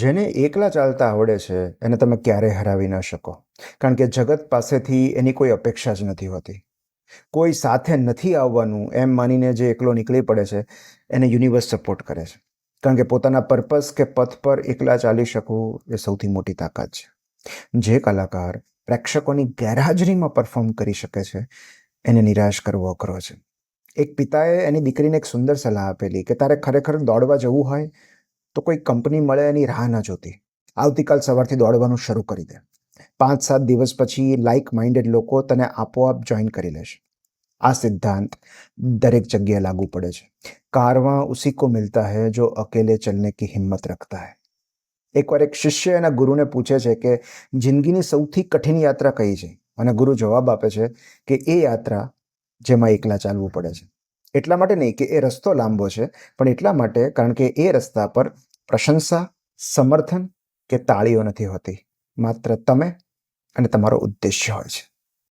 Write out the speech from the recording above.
જેને એકલા ચાલતા આવડે છે એને તમે ક્યારેય હરાવી ન શકો, કારણ કે જગત પાસેથી એની કોઈ અપેક્ષા જ નથી હોતી. કોઈ સાથે નથી આવવાનું એમ માનીને જે એકલો નીકળી પડે છે એને યુનિવર્સ સપોર્ટ કરે છે, કારણ કે પોતાના પર્પસ કે પથ પર એકલા ચાલી શકવું એ સૌથી મોટી તાકાત છે. જે કલાકાર પ્રેક્ષકોની ગેરહાજરીમાં પરફોર્મ કરી શકે છે એને નિરાશ કરવો અઘરો છે. એક પિતાએ એની દીકરીને એક સુંદર સલાહ આપેલી કે તારે ખરેખર દોડવા જવું હોય તો કોઈ કંપની મળે એની રાહ ન જોતી, આવતીકાલ સવારથી દોડવાનું શરૂ કરી દે. 5-7 દિવસ પછી લાઇક માઇન્ડેડ લોકો તને આપોઆપ જોઈન કરી લેશે. આ સિદ્ધાંત દરેક જગ્યાએ લાગુ પડે છે. कारवां उसी को मिलता है जो अकेले चलने की हिम्मत रखता है. એકવાર એક શિષ્ય એના ગુરુને પૂછે છે કે જિંદગીની સૌથી કઠિન યાત્રા કઈ છે, અને ગુરુ જવાબ આપે છે કે એ યાત્રા જેમાં એકલા ચાલવું પડે છે. એટલા માટે નહીં કે એ રસ્તો લાંબો છે, પણ એટલા માટે કારણ કે એ રસ્તા પર પ્રશંસા, સમર્થન કે તાળીઓ નથી હોતી, માત્ર તમે અને તમારો ઉદ્દેશ્ય હોય છે.